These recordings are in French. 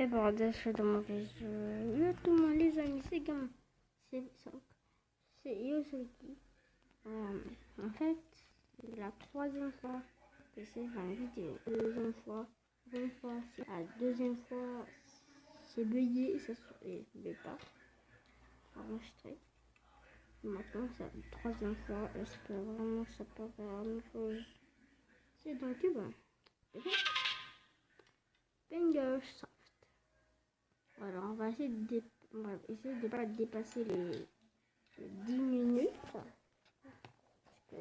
bordel, je suis dans mon réseau. Yo tout le monde, les amis, c'est Gamin. C'est Yosuki. En fait, c'est la troisième fois que c'est une vidéo. Deuxième fois, c'est la deuxième fois, c'est bugué et ça ne veut pas enregistrer. Maintenant, c'est la troisième fois. J'espère vraiment que ça peut faire la même chose. C'est donc bon. Finger soft. Voilà, on va essayer de ne pas dépasser les 10 minutes. Parce que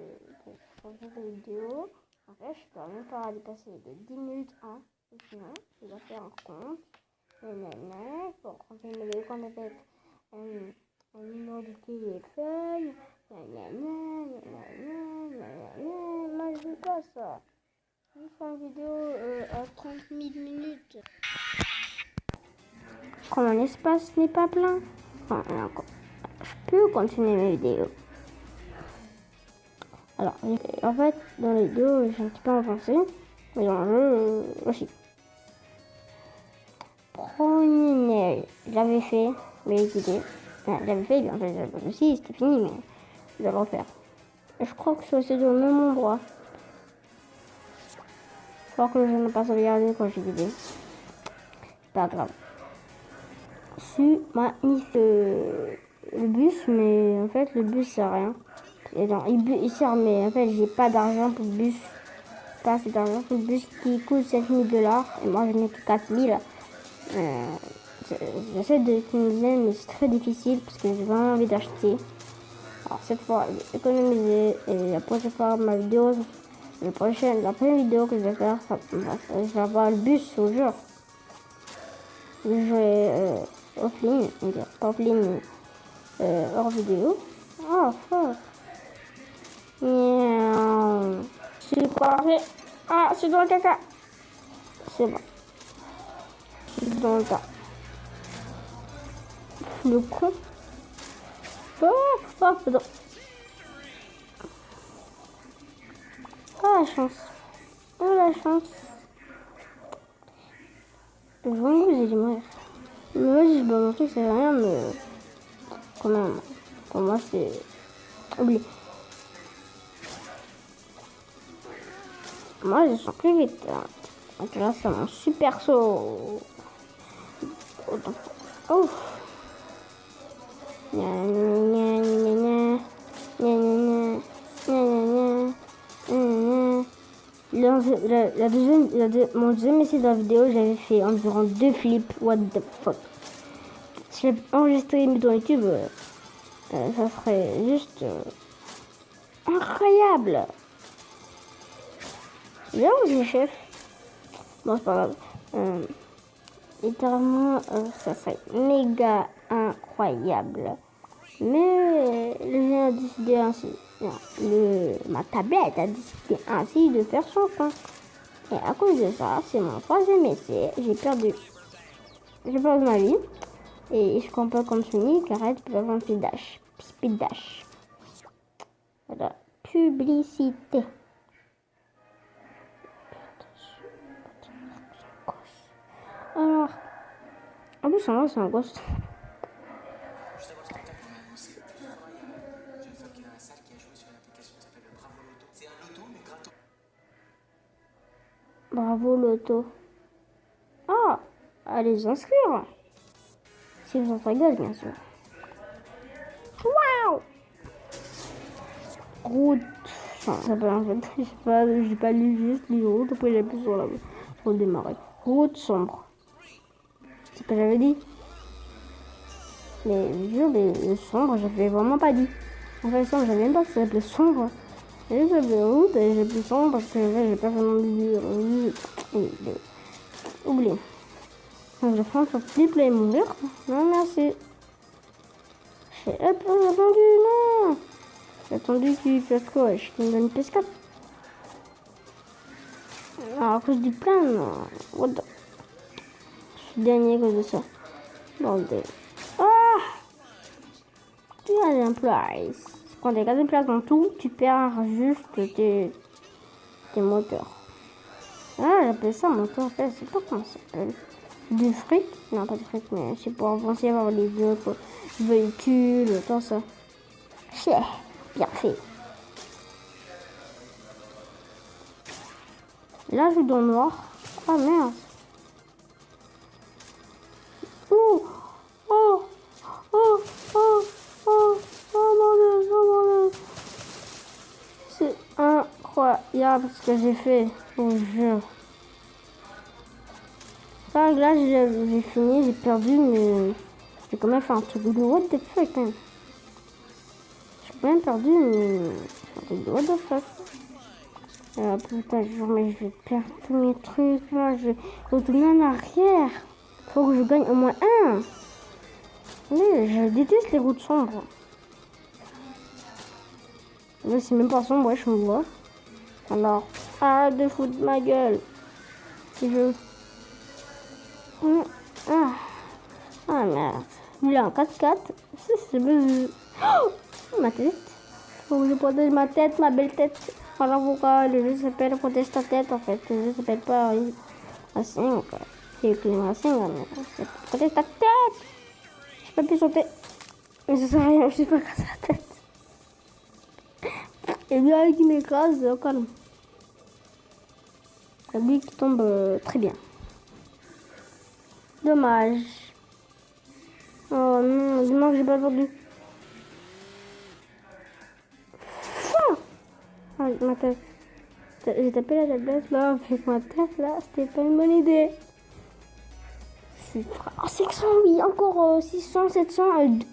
pour faire une vidéo, en fait, je peux même pas dépasser les 10 minutes. Hein. Sinon, je dois faire un compte. Pour confirmer le compte avec un numéro de téléphone. Moi, je veux pas ça. Je vais faire une vidéo à 30 000 minutes. Quand mon espace n'est pas plein, je peux continuer mes vidéos. Alors, en fait, dans les vidéos, j'ai un petit peu avancé, mais dans le jeu aussi. Premier, j'avais fait mes idées. J'avais fait, en fait, j'avais aussi, c'était fini, mais je vais le refaire. Et je crois que c'est aussi dans le même endroit. Je crois que je n'ai pas sauvegardé quand j'ai vidé. C'est pas grave. Magnifique le bus, mais en fait le bus sert à rien. Et non, il sert, mais en fait j'ai pas d'argent pour le bus. Pas assez d'argent pour le bus qui coûte 7000 $. Et moi je n'ai que 4000. J'essaie d'économiser, mais c'est très difficile parce que j'ai vraiment envie d'acheter. Alors cette fois, j'ai économisé et la prochaine fois, la première vidéo que je vais faire, je vais avoir le bus au jour. Je vais offline, pas offline, hors vidéo. Oh fuck. C'est parfait. Ah, c'est dans le caca. C'est bon. C'est dans le cas. Le con. Oh, pardon. Oh la chance. Oh la chance. Je vois que j'ai du mal. Mais moi, je peux montrer que c'est rien, mais quand même, pour moi, c'est oublié. Moi, je sens plus vite. Donc là, c'est mon super saut. Oh. Mon deuxième essai de la vidéo, j'avais fait environ 2 flips. What the fuck. Si j'avais enregistré dans YouTube, ça serait juste incroyable. Bien aussi, chef. Bon, c'est pas grave. Littéralement, ça serait méga incroyable. Mais le jeu a décidé ainsi. Ma tablette a décidé ainsi de faire son pain. Et à cause de ça, c'est mon troisième essai. J'ai perdu ma vie. Et je compte pas continuer car elle peut avoir un speed dash. Voilà. Publicité. Alors, en plus, c'est un ghost. Bravo Loto. Ah, allez vous inscrire. Si vous en rigolez, bien sûr. Waouh. Route. Ça s'appelle en fait. J'ai pas lu juste les routes. Après j'ai appuyé sur le démarrer. Route sombre. C'est ce que j'avais dit. Mais le sombre, j'avais vraiment pas dit. En fait, le sombre, j'avais même pas que ça s'appelait sombre. Et j'ai appelé route et j'ai plus sombre parce que j'ai pas vraiment dit. Oublié. Donc je prends sur flip et mourir. Non, merci. J'ai attendu, non. J'ai attendu qu'il fasse quoi? Je te donne une PS4. Alors, à cause du plan, what the... Je suis dernier à cause de ça. Bordel. Ah! Tu as des employés. Quand tu as 4 places dans tout, tu perds juste tes moteurs. Ah, j'appelle ça moteur, en fait, c'est pas comment ça s'appelle. du fric. Non, pas du fric, mais c'est pour avancer vers les autres véhicules, tout ça. Chais, bien fait. Là, je suis dans le noir. Ah merde. Oh, oh, oh, oh, oh, oh mon Dieu, oh mon Dieu. C'est incroyable ce que j'ai fait, je vous jure. Là, j'ai fini, j'ai perdu, mais j'ai quand même fait un truc de what the fuck. Hein. J'ai quand même perdu, mais un truc de what the fuck. Putain, mais je vais perdre tous mes trucs, là, je vais retourner en arrière. Faut que je gagne au moins un. Mais je déteste les routes sombres. Là, c'est même pas sombre, ouais, je me vois. Alors, arrête de foutre ma gueule. Je... Ah merde. Il est en 4x4. C'est oh, ma tête. Faut que je protège ma tête, ma belle tête. Voilà pourquoi le jeu s'appelle Protège ta tête en fait. Le jeu s'appelle pas Racing. C'est écrit Racing, mais c'est Protège ta tête. Je peux plus sauter. Mais ça sert à rien, je sais pas casser la tête. Et bien qui m'écrase, calme. La bille qui tombe très bien. Dommage. Oh non, dis-moi que j'ai pas perdu. Ah, ma tête. J'ai tapé la tablette là avec ma tête là, c'était pas une bonne idée. Je suis oh, 600, oui, encore 600, 700,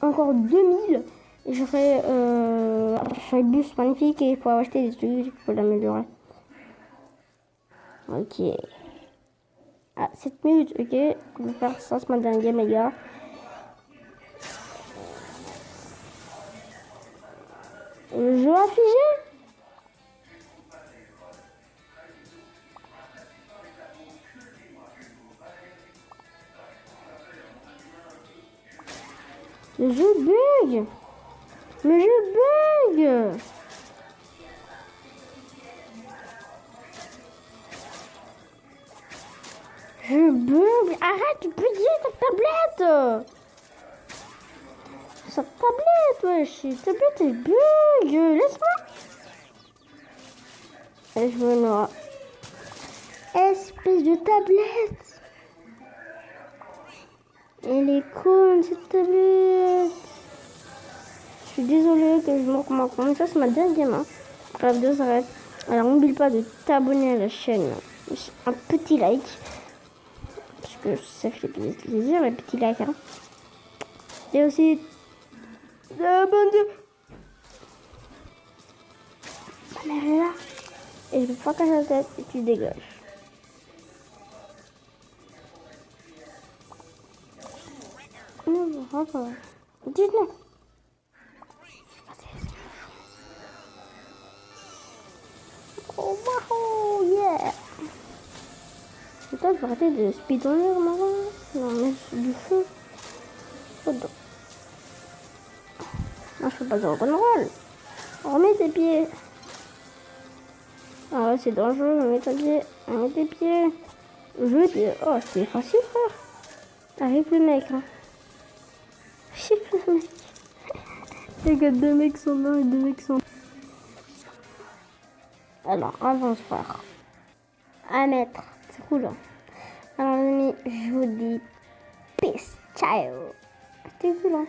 encore 2000. Et je ferai un bus magnifique et il faut acheter des trucs, il faut l'améliorer. Ok. Ah, 7 minutes, ok. On va faire ça ce matin, les gars. Le jeu a figé. Le jeu bug. Le jeu bug. Je bug. Arrête, tu peux dire ta tablette. Sa tablette, wesh. Ta tablette elle bug. Laisse-moi. Allez, je veux noir. Espèce de tablette. Elle est conne cette tablette. Je suis désolée que je manque ma compte. Ça c'est ma deuxième. Hein. La vidéo s'arrête. Alors n'oublie pas de t'abonner à la chaîne. Un petit like. Parce que ça fait plaisir les petits likes. Hein. Et aussi t'abonner. Ma mère est là. Et je peux pas casser la tête et tu dégages. Non, non, 19. Oh wow, yeah. Putain, je vais arrêter de speedrunner maintenant. Non, mais c'est du feu. Oh, non. Non, je fais pas de rock'n'roll. Remets tes pieds. Ah ouais, c'est dangereux, remets tes pieds. Remets tes pieds. Oh, c'est facile, frère. T'arrives le mec, hein. Le mec. Les gars, 2 mecs sont là et 2 mecs sont là. Alors, avance, frère. 1 mètre. C'est cool, hein. Alors, les amis, je vous dis peace. Ciao. C'était cool, hein.